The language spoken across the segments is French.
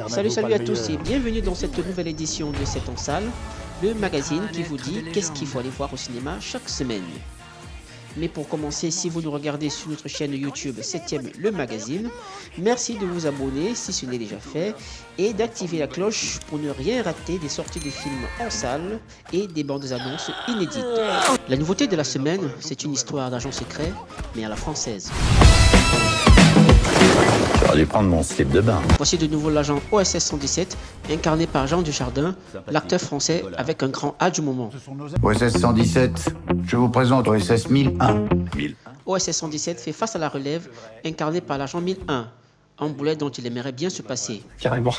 Salut à tous et bienvenue dans cette nouvelle édition de C'est en salle, le magazine qui vous dit qu'est-ce qu'il faut aller voir au cinéma chaque semaine. Mais pour commencer, si vous nous regardez sur notre chaîne YouTube 7ème le magazine, merci de vous abonner si ce n'est déjà fait et d'activer la cloche pour ne rien rater des sorties de films en salle et des bandes annonces inédites. La nouveauté de la semaine, c'est une histoire d'agent secret, mais à la française. J'aurais dû prendre mon slip de bain. Voici de nouveau l'agent OSS 117, incarné par Jean Dujardin, l'acteur français avec un grand A du moment. OSS 117, je vous présente OSS 1001. OSS 117 fait face à la relève, incarné par l'agent 1001, un boulet dont il aimerait bien se passer. Carrément.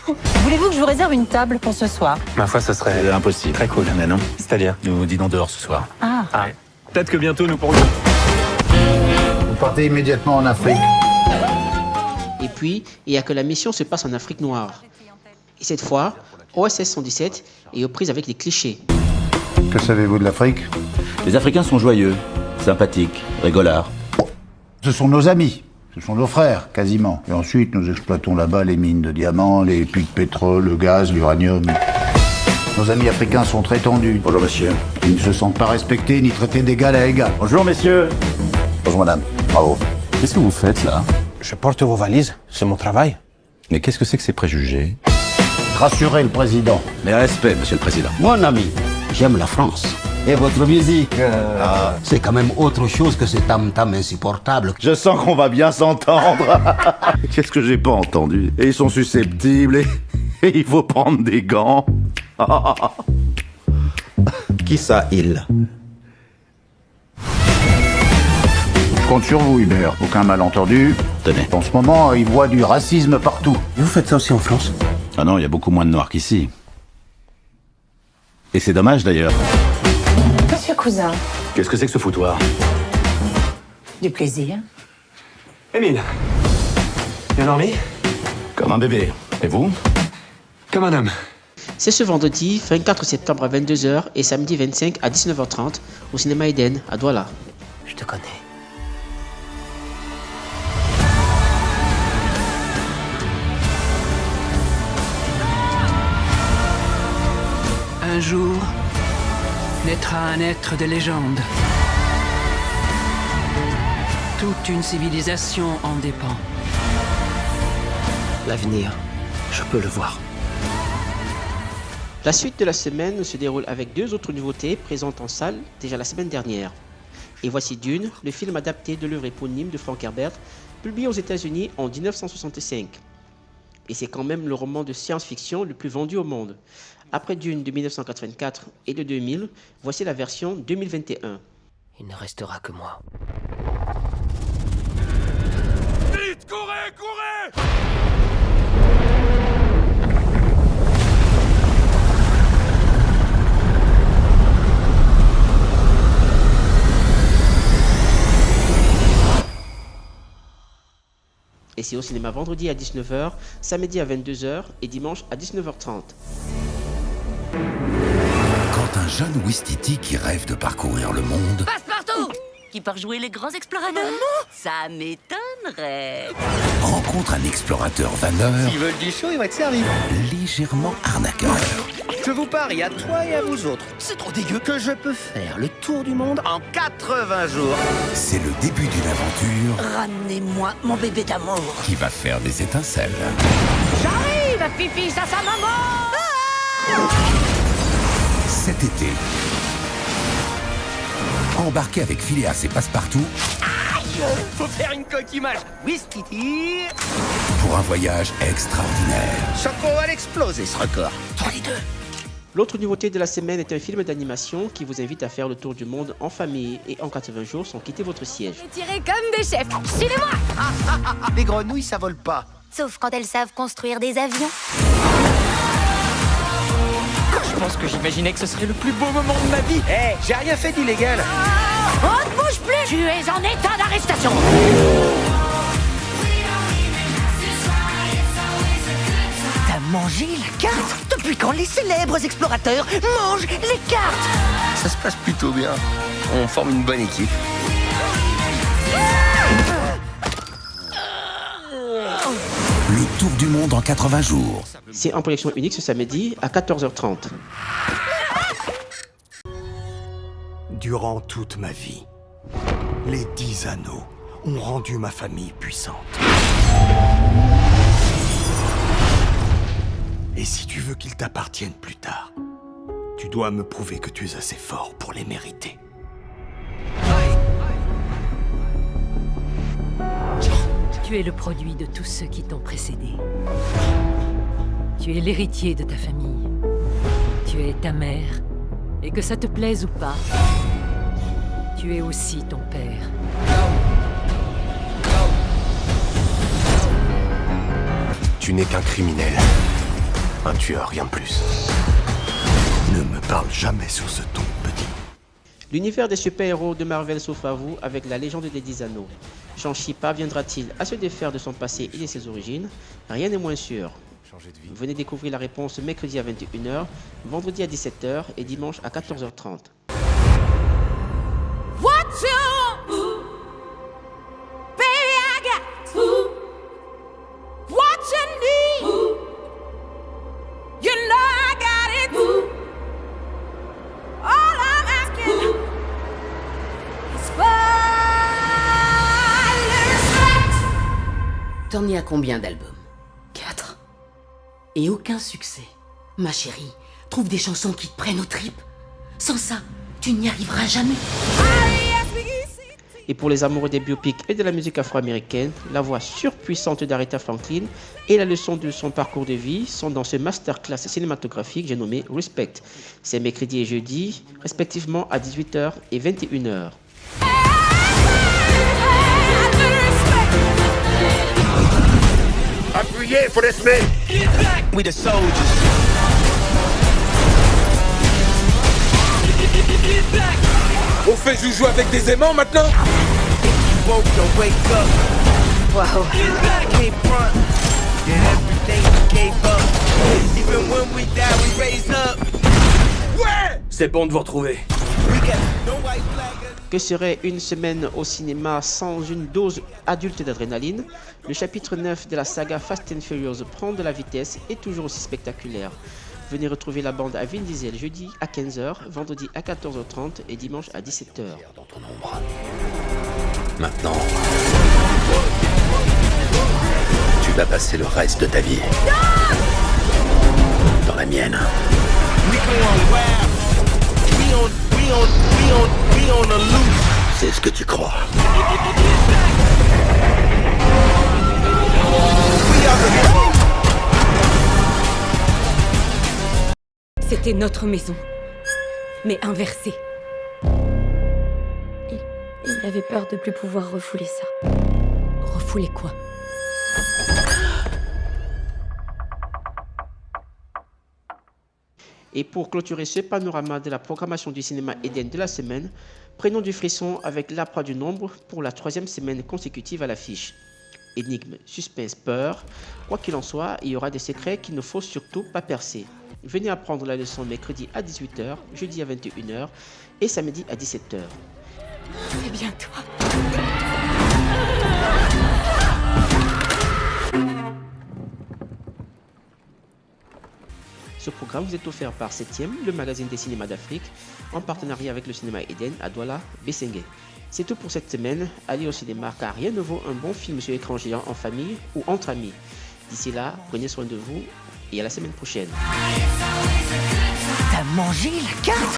Voulez-vous que je vous réserve une table pour ce soir? Ma foi, ce serait Impossible. très cool. Mais non. C'est-à-dire? Nous dînons dehors ce soir. Ah, Peut-être que bientôt nous pourrons... Vous partez immédiatement en Afrique. Et puis, il y a que la mission se passe en Afrique noire. Et cette fois, OSS 117 est aux prises avec les clichés. Que savez-vous de l'Afrique? Les Africains sont joyeux, sympathiques, rigolards. Ce sont nos amis, ce sont nos frères, quasiment. Et ensuite, nous exploitons là-bas les mines de diamants, les puits de pétrole, le gaz, l'uranium. Nos amis africains sont très tendus. Bonjour monsieur. Ils ne se sentent pas respectés ni traités d'égal à égal. Bonjour messieurs. Bonjour madame, bravo. Qu'est-ce que vous faites là? Je porte vos valises, c'est mon travail. Mais qu'est-ce que c'est que ces préjugés? Rassurez le président. Mais respect, monsieur le président. Mon ami, j'aime la France. Et votre musique, c'est quand même autre chose que ce tam-tam insupportable. Je sens qu'on va bien s'entendre. Qu'est-ce que j'ai pas entendu? Et ils sont susceptibles et il faut prendre des gants. Qui ça, il? Je compte sur vous, Hubert. Aucun malentendu. Tenez. En ce moment, ils voient du racisme partout. Vous faites ça aussi en France? Ah non, il y a beaucoup moins de noirs qu'ici. Et c'est dommage d'ailleurs. monsieur cousin, Qu'est-ce que c'est que ce foutoir? du plaisir. Émile, bien dormi? Comme un bébé. Et vous? Comme un homme. C'est ce vendredi 24 septembre à 22h et samedi 25 à 19h30 au cinéma Eden à Douala. Je te connais. Un jour, naîtra un être de légende. Toute une civilisation en dépend. L'avenir, je peux le voir. La suite de la semaine se déroule avec deux autres nouveautés présentes en salle déjà la semaine dernière. Et voici Dune, le film adapté de l'œuvre éponyme de Frank Herbert, publié aux États-Unis en 1965. Et c'est quand même le roman de science-fiction le plus vendu au monde. Après Dune de 1984 et de 2000, voici la version 2021. Il ne restera que moi. Vite, courez! Et c'est au cinéma vendredi à 19h, samedi à 22h et dimanche à 19h30. Quand un jeune Ouistiti qui rêve de parcourir le monde Passe-partout! Qui part jouer les grands explorateurs? Ça m'étonnerait. rencontre un explorateur vanneur S'ils veulent du chaud, ils vont être servis. légèrement arnaqueur. Je vous parie à toi et à vous autres. C'est trop dégueu que je peux faire le tour du monde en 80 jours. C'est le début d'une aventure Ramenez-moi mon bébé d'amour. qui va faire des étincelles. J'arrive, pipi, ça, maman! Cet été, embarqué avec Phileas et Passepartout Faut faire une coquimage. Whiskity. pour un voyage extraordinaire. Choco, elle exploser ce record. Toi les deux. L'autre nouveauté de la semaine est un film d'animation qui vous invite à faire le tour du monde en famille et en 80 jours sans quitter votre siège. Tirez comme des chefs. Suivez-moi! Les grenouilles, ça vole pas. Sauf quand elles savent construire des avions. Je pense que j'imaginais que ce serait le plus beau moment de ma vie. Hé, j'ai rien fait d'illégal. On ne bouge plus! Tu es en état d'arrestation! T'as mangé la carte? Depuis quand les célèbres explorateurs mangent les cartes? Ça se passe plutôt bien. On forme une bonne équipe. Le tour du monde en 80 jours. C'est en projection unique ce samedi à 14h30. Durant toute ma vie, les 10 anneaux ont rendu ma famille puissante. Et si tu veux qu'ils t'appartiennent plus tard, tu dois me prouver que tu es assez fort pour les mériter. Tu es le produit de tous ceux qui t'ont précédé. Tu es l'héritier de ta famille. Tu es ta mère. Et que ça te plaise ou pas, tu es aussi ton père. Tu n'es qu'un criminel. Un tueur, rien de plus. Ne me parle jamais sous ce ton, petit. L'univers des super-héros de Marvel s'offre à vous avec la légende des 10 anneaux. Shang-Chi parviendra-t-il à se défaire de son passé et de ses origines? Rien n'est moins sûr. Venez découvrir la réponse mercredi à 21h, vendredi à 17h et dimanche à 14h30. T'en es à combien d'albums? 4. Et aucun succès. Ma chérie, trouve des chansons qui te prennent aux tripes. Sans ça, tu n'y arriveras jamais. Et pour les amoureux des biopics et de la musique afro-américaine, la voix surpuissante d'Aretha Franklin et la leçon de son parcours de vie sont dans ce masterclass cinématographique j'ai nommé Respect. C'est mercredi et jeudi, respectivement à 18h et 21h. Appuyez for this man. We the soldiers. On fait joujou avec des aimants maintenant? Woke to wake up. Wow. Came front. And everything we gave up. Even when we die, we raise up. Ouais! C'est bon de vous retrouver. We got no white flag. Que serait une semaine au cinéma sans une dose adulte d'adrénaline? Le chapitre 9 de la saga Fast and Furious prend de la vitesse et toujours aussi spectaculaire. Venez retrouver la bande à Vin Diesel jeudi à 15h, vendredi à 14h30 et dimanche à 17h. Dans ton ombre. Maintenant, tu vas passer le reste de ta vie dans la mienne. C'est ce que tu crois. C'était notre maison, mais inversée. Il avait peur de plus pouvoir refouler ça. Refouler quoi? Et pour clôturer ce panorama de la programmation du cinéma Eden de la semaine, prenons du frisson avec l'appât du nombre pour la 3e semaine consécutive à l'affiche. Énigme, suspense, peur, quoi qu'il en soit, il y aura des secrets qu'il ne faut surtout pas percer. Venez apprendre la leçon mercredi à 18h, jeudi à 21h et samedi à 17h. C'est bien toi. Ce programme vous est offert par 7e, le magazine des cinémas d'Afrique, en partenariat avec le cinéma Eden à Douala, Bessengue. C'est tout pour cette semaine. Allez au cinéma car rien ne vaut un bon film sur écran géant en famille ou entre amis. D'ici là, prenez soin de vous et à la semaine prochaine. T'as mangé la carte?